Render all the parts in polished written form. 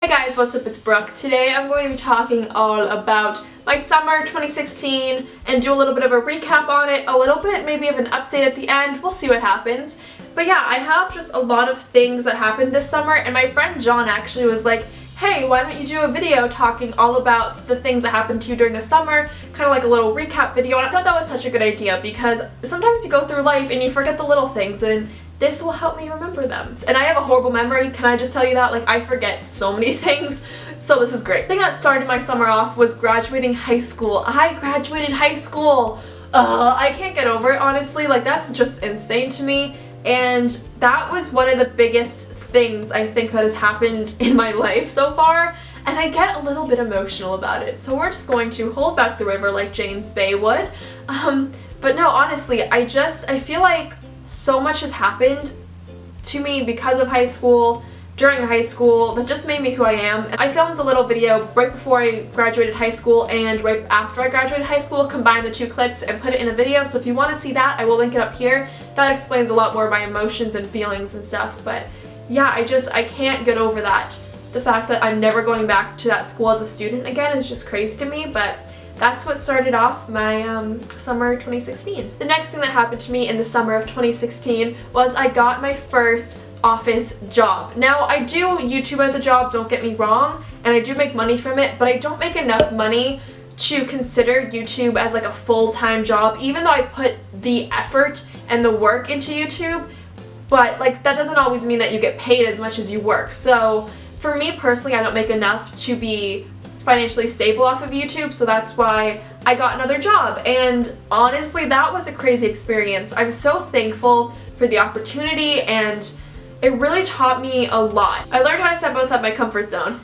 Hey guys, what's up? It's Brooke. Today I'm going to be talking all about my summer 2016 and do a little bit of a recap on it, a little bit maybe of an update at the end. We'll see what happens. But yeah, I have just a lot of things that happened this summer, and my friend John actually was like, hey, why don't you do a video talking all about the things that happened to you during the summer, kind of like a little recap video. And I thought that was such a good idea because sometimes you go through life and you forget the little things, and this will help me remember them. And I have a horrible memory, can I just tell you that? Like, I forget so many things, so this is great. The thing that started my summer off was graduating high school. I graduated high school. I can't get over it, honestly. Like, that's just insane to me. And that was one of the biggest things I think that has happened in my life so far. And I get a little bit emotional about it. So we're just going to hold back the river like James Bay would. But no, honestly, I feel like so much has happened to me because of high school, during high school, that just made me who I am. I filmed a little video right before I graduated high school and right after I graduated high school, combined the two clips and put it in a video, so if you want to see that, I will link it up here. That explains a lot more of my emotions and feelings and stuff, but yeah, I can't get over that. The fact that I'm never going back to that school as a student again is just crazy to me, but that's what started off my summer 2016. The next thing that happened to me in the summer of 2016 was I got my first office job. Now, I do YouTube as a job, don't get me wrong, and I do make money from it, but I don't make enough money to consider YouTube as like a full-time job, even though I put the effort and the work into YouTube, but like that doesn't always mean that you get paid as much as you work. So for me personally, I don't make enough to be financially stable off of YouTube, so that's why I got another job. And honestly, that was a crazy experience. I'm so thankful for the opportunity, and it really taught me a lot. I learned how to step outside my comfort zone.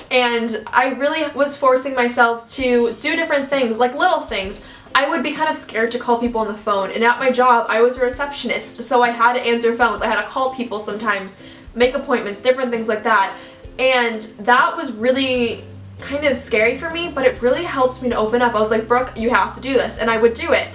And I really was forcing myself to do different things, like little things. I would be kind of scared to call people on the phone, and at my job I was a receptionist, so I had to answer phones, I had to call people sometimes, make appointments, different things like that. And that was really kind of scary for me, but it really helped me to open up. I was like, Brooke, you have to do this, and I would do it.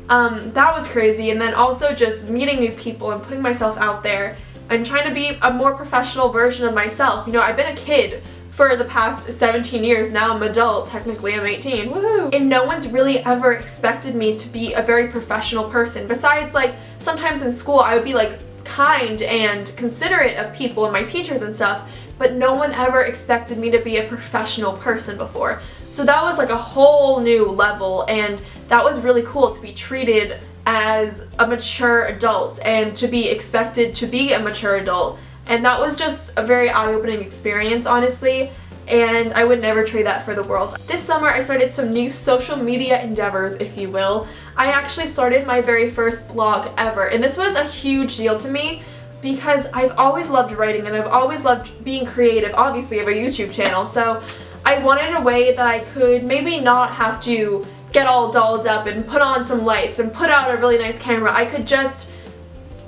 That was crazy. And then also just meeting new people and putting myself out there and trying to be a more professional version of myself. You know, I've been a kid for the past 17 years, now I'm an adult, technically I'm 18, woohoo! And no one's really ever expected me to be a very professional person. Besides, like, sometimes in school I would be like kind and considerate of people and my teachers and stuff, but no one ever expected me to be a professional person before. So that was like a whole new level, and that was really cool to be treated as a mature adult and to be expected to be a mature adult. And that was just a very eye-opening experience, honestly, and I would never trade that for the world. This summer I started some new social media endeavors, if you will. I actually started my very first blog ever, and this was a huge deal to me because I've always loved writing and I've always loved being creative. Obviously I have a YouTube channel, so I wanted a way that I could maybe not have to get all dolled up and put on some lights and put out a really nice camera. I could just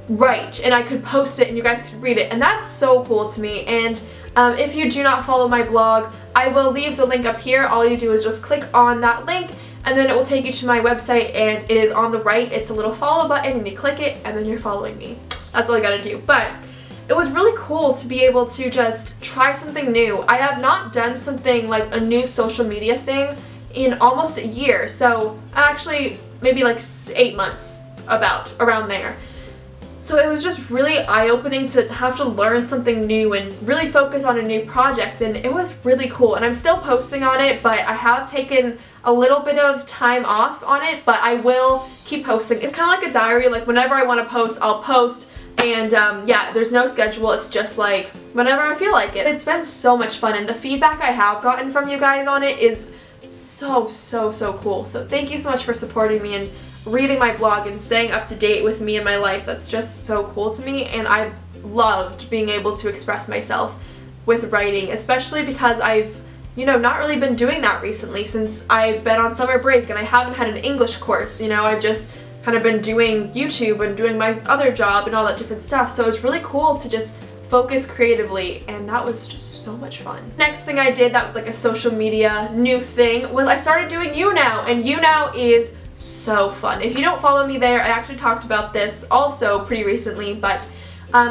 write and I could post it and you guys could read it, and that's so cool to me. And if you do not follow my blog, I will leave the link up here. All you do is just click on that link and then it will take you to my website, and it is on the right. It's a little follow button and you click it and then you're following me. That's all you gotta do. But it was really cool to be able to just try something new. I have not done something like a new social media thing in almost a year, so actually maybe like 8 months, around there. So it was just really eye-opening to have to learn something new and really focus on a new project, and it was really cool. And I'm still posting on it, but I have taken a little bit of time off on it, but I will keep posting. It's kind of like a diary, like whenever I want to post, I'll post, and yeah, there's no schedule, it's just like whenever I feel like it. It's been so much fun, and the feedback I have gotten from you guys on it is so cool. So thank you so much for supporting me and reading my blog and staying up to date with me and my life. That's just so cool to me, and I've loved being able to express myself with writing, especially because I've, you know, not really been doing that recently since I've been on summer break and I haven't had an English course. You know, I've just kind of been doing YouTube and doing my other job and all that different stuff, so it's really cool to just focus creatively, and that was just so much fun. Next thing I did that was like a social media new thing was I started doing YouNow, and YouNow is so fun. If you don't follow me there, I actually talked about this also pretty recently, but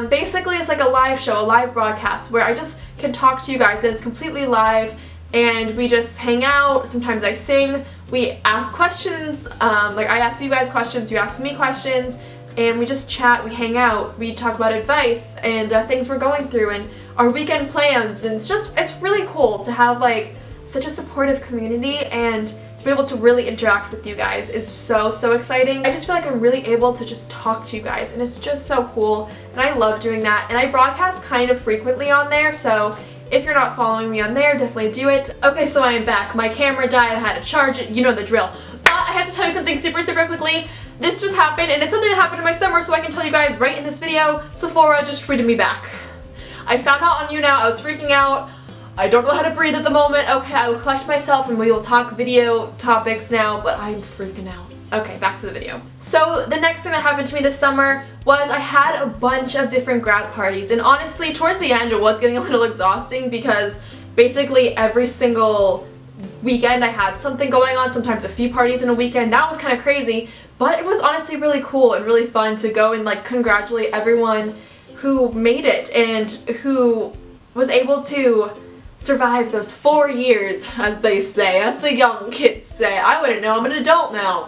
basically it's like a live show, a live broadcast where I just can talk to you guys, and it's completely live, and we just hang out. Sometimes I sing, we ask questions, like I ask you guys questions, you ask me questions, and we just chat, we hang out, we talk about advice and things we're going through and our weekend plans, and it's really cool to have like such a supportive community, and to be able to really interact with you guys is so exciting. I just feel like I'm really able to just talk to you guys, and it's just so cool, and I love doing that. And I broadcast kind of frequently on there, so if you're not following me on there, definitely do it. Okay, so I am back. My camera died, I had to charge it, you know the drill. But I have to tell you something super quickly. This just happened, and it's something that happened in my summer, so I can tell you guys right in this video. Sephora just tweeted me back. I found out on YouNow, I was freaking out. I don't know how to breathe at the moment. Okay, I will collect myself and we will talk video topics now, but I'm freaking out. Okay, back to the video. So the next thing that happened to me this summer was I had a bunch of different grad parties, and honestly, towards the end it was getting a little exhausting because basically every single weekend I had something going on, sometimes a few parties in a weekend. That was kind of crazy, but it was honestly really cool and really fun to go and like congratulate everyone who made it and who was able to survive those 4 years, as they say, as the young kids say. I wouldn't know, I'm an adult now.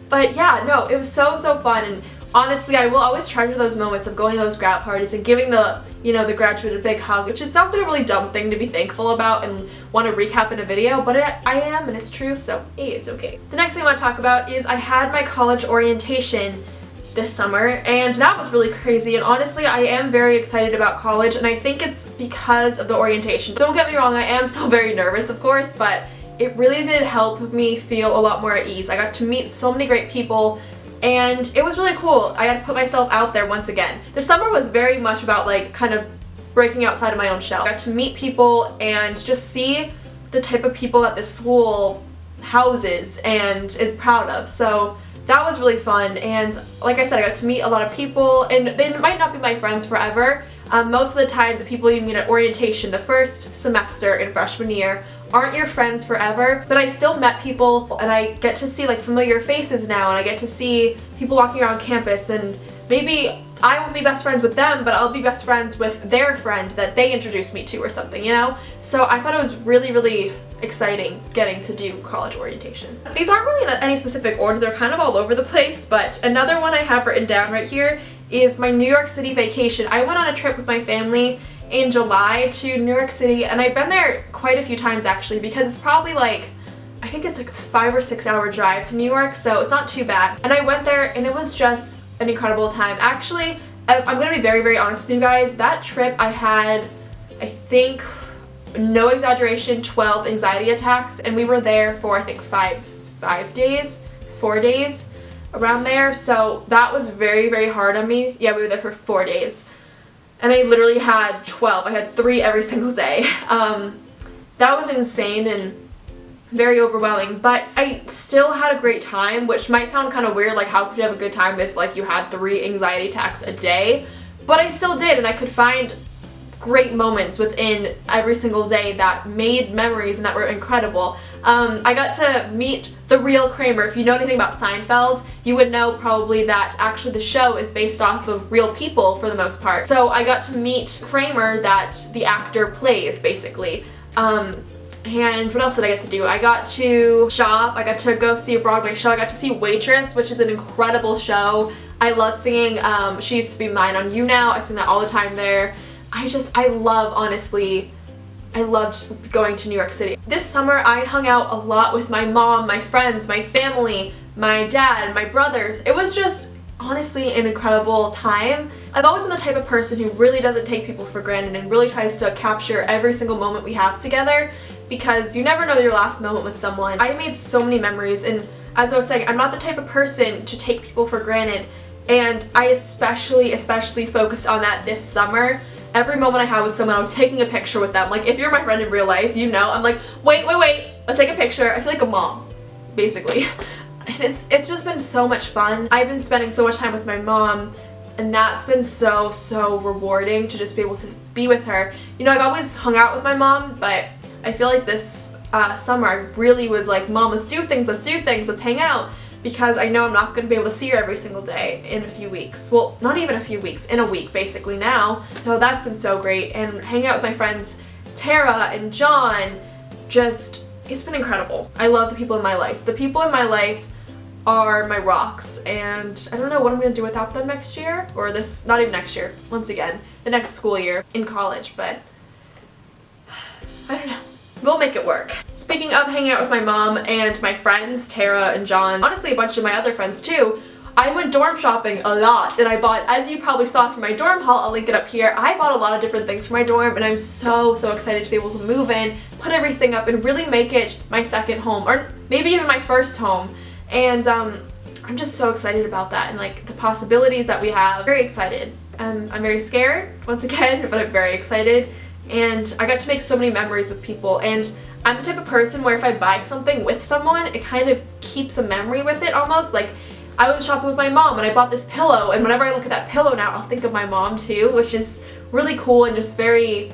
But yeah, no, it was so fun, and honestly, I will always treasure those moments of going to those grad parties and giving the, you know, the graduate a big hug, which sounds like a really dumb thing to be thankful about and want to recap in a video, but I am, and it's true, so hey, it's okay. The next thing I want to talk about is I had my college orientation this summer, and that was really crazy, and honestly I am very excited about college, and I think it's because of the orientation. Don't get me wrong, I am still very nervous, of course, but it really did help me feel a lot more at ease. I got to meet so many great people, and it was really cool. I got to put myself out there once again. The summer was very much about like kind of breaking outside of my own shell. I got to meet people and just see the type of people that this school houses and is proud of. So that was really fun, and like I said, I got to meet a lot of people, and they might not be my friends forever. Most of the time, the people you meet at orientation, the first semester in freshman year, aren't your friends forever, but I still met people, and I get to see like familiar faces now, and I get to see people walking around campus, and maybe I won't be best friends with them, but I'll be best friends with their friend that they introduced me to or something, you know? So I thought it was really exciting getting to do college orientation. These aren't really in any specific order, they're kind of all over the place, but another one I have written down right here is my New York City vacation. I went on a trip with my family in July to New York City, and I've been there quite a few times actually, because it's probably like, I think it's like a 5 or 6 hour drive to New York, so it's not too bad. And I went there and it was just an incredible time. Actually, I'm gonna be very honest with you guys, that trip I had, I think, no exaggeration, 12 anxiety attacks, and we were there for I think 4 days, around there, so that was very hard on me. Yeah, we were there for 4 days, and I literally had 12. I had 3 every single day. That was insane and very overwhelming, but I still had a great time, which might sound kind of weird, like how could you have a good time if like you had 3 anxiety attacks a day, but I still did, and I could find great moments within every single day that made memories and that were incredible. I got to meet the real Kramer. If you know anything about Seinfeld, you would know probably that actually the show is based off of real people for the most part. So I got to meet Kramer that the actor plays, basically. And what else did I get to do? I got to shop, I got to go see a Broadway show, I got to see Waitress, which is an incredible show. I love singing She Used to Be Mine on YouNow, I sing that all the time there. I love, honestly, I loved going to New York City. This summer I hung out a lot with my mom, my friends, my family, my dad, my brothers. It was just honestly an incredible time. I've always been the type of person who really doesn't take people for granted and really tries to capture every single moment we have together, because you never know your last moment with someone. I made so many memories, and as I was saying, I'm not the type of person to take people for granted, and I especially focused on that this summer. Every moment I had with someone, I was taking a picture with them. Like, if you're my friend in real life, you know, I'm like, wait, let's take a picture. I feel like a mom, basically. And it's just been so much fun. I've been spending so much time with my mom, and that's been so rewarding to just be able to be with her. You know, I've always hung out with my mom, but I feel like this summer I really was like, Mom, let's do things, let's hang out. because I know I'm not going to be able to see her every single day in a few weeks. Well, not even a few weeks, in a week basically now. So that's been so great, and hanging out with my friends Tara and John, just, it's been incredible. I love the people in my life. The people in my life are my rocks, and I don't know what I'm going to do without them next year, or this, not even next year, once again, the next school year in college, but I don't know. We'll make it work. Speaking of hanging out with my mom and my friends, Tara and John, honestly a bunch of my other friends too, I went dorm shopping a lot, and I bought, as you probably saw from my dorm haul, I'll link it up here, I bought a lot of different things for my dorm, and I'm so excited to be able to move in, put everything up, and really make it my second home, or maybe even my first home. And I'm just so excited about that, and like the possibilities that we have. Very excited. I'm very scared, once again, but I'm very excited. And I got to make so many memories with people, and I'm the type of person where if I buy something with someone, it kind of keeps a memory with it almost. Like, I was shopping with my mom and I bought this pillow, and whenever I look at that pillow now, I'll think of my mom too, which is really cool and just very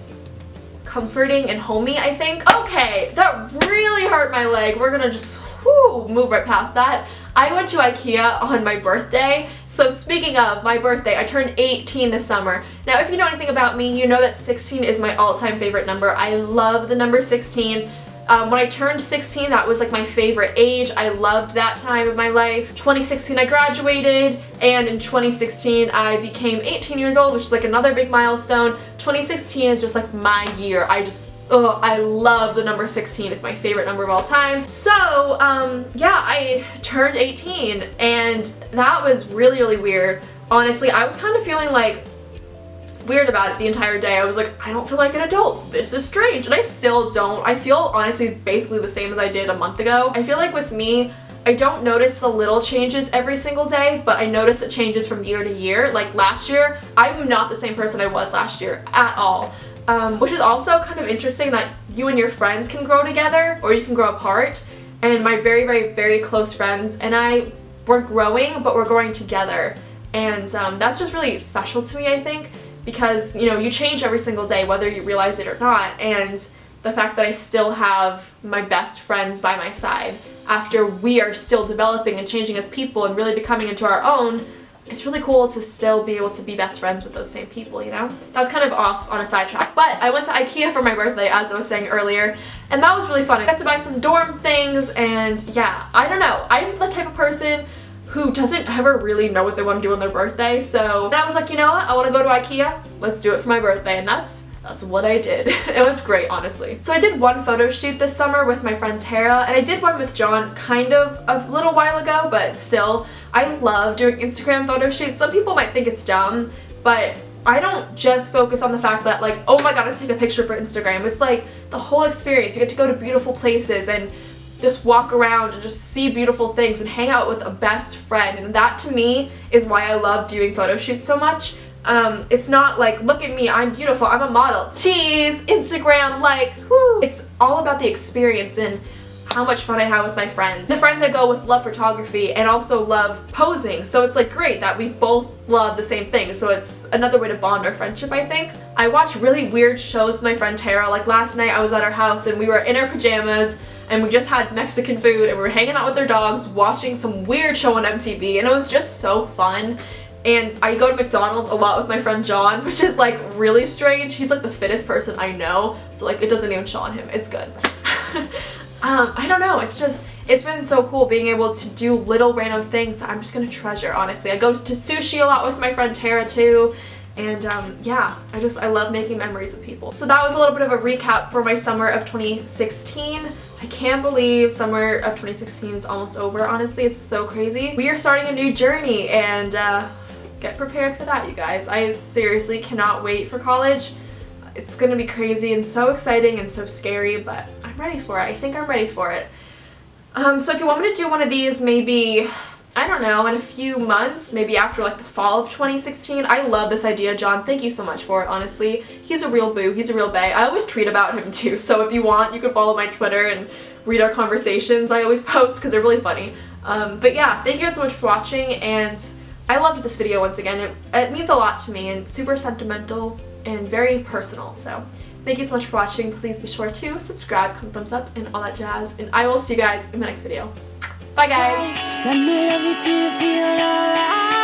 comforting and homey, I think. Okay, that really hurt my leg. We're gonna just move right past that. I went to IKEA on my birthday. So speaking of my birthday, I turned 18 this summer. Now if you know anything about me, you know that 16 is my all-time favorite number. I love the number 16. When I turned 16, that was like my favorite age. I loved that time of my life. 2016 I graduated, and in 2016 I became 18 years old, which is like another big milestone. 2016 is just like my year. I love the number 16. It's my favorite number of all time. So, yeah, I turned 18, and that was really weird. Honestly, I was kind of feeling like weird about it the entire day. I was like, I don't feel like an adult. This is strange. And I still don't. I feel honestly basically the same as I did a month ago. I feel like with me, I don't notice the little changes every single day, but I notice it changes from year to year. Like last year, I'm not the same person I was last year at all. Which is also kind of interesting that you and your friends can grow together, or you can grow apart. And my very close friends and I, we're growing, but we're growing together. And that's just really special to me, I think, because, you know, you change every single day, whether you realize it or not. And the fact that I still have my best friends by my side after we are still developing and changing as people and really becoming into our own, it's really cool to still be able to be best friends with those same people, you know? That was kind of off on a sidetrack, but I went to IKEA for my birthday, as I was saying earlier, and that was really fun. I got to buy some dorm things, and yeah, I don't know. I'm the type of person who doesn't ever really know what they want to do on their birthday, so I was like, you know what? I want to go to IKEA. Let's do it for my birthday, and that's what I did. It was great, honestly. So I did one photo shoot this summer with my friend Tara, and I did one with John kind of a little while ago, but still, I love doing Instagram photo shoots. Some people might think it's dumb, but I don't just focus on the fact that like, oh my god, I take a picture for Instagram. It's like the whole experience. You get to go to beautiful places and just walk around and just see beautiful things and hang out with a best friend, and that to me is why I love doing photo shoots so much. It's not like, look at me, I'm beautiful, I'm a model, cheese, Instagram likes, woo! It's all about the experience and how much fun I have with my friends. The friends I go with love photography and also love posing, so it's like great that we both love the same thing, so it's another way to bond our friendship, I think. I watch really weird shows with my friend Tara. Like last night I was at our house and we were in our pajamas and we just had Mexican food and we were hanging out with our dogs watching some weird show on MTV, and it was just so fun. And I go to McDonald's a lot with my friend John, which is like really strange. He's like the fittest person I know, so like it doesn't even show on him. It's good. I don't know, it's been so cool being able to do little random things that I'm just gonna treasure, honestly. I go to sushi a lot with my friend Tara too, and yeah, I love making memories with people. So that was a little bit of a recap for my summer of 2016. I can't believe summer of 2016 is almost over, honestly. It's so crazy. We are starting a new journey, and get prepared for that, you guys. I seriously cannot wait for college. It's gonna be crazy and so exciting and so scary, but I'm ready for it. I think I'm ready for it. So if you want me to do one of these, maybe, I don't know, in a few months, maybe after like the fall of 2016. I love this idea, John. Thank you so much for it, honestly. He's a real boo. He's a real bae. I always tweet about him too, so if you want, you can follow my Twitter and read our conversations I always post because they're really funny. But yeah, thank you guys so much for watching, and I loved this video once again. It means a lot to me and super sentimental and very personal, so thank you so much for watching. Please be sure to subscribe, comment, thumbs up, and all that jazz, and I will see you guys in my next video. Bye guys. Let me love you till you feel alright.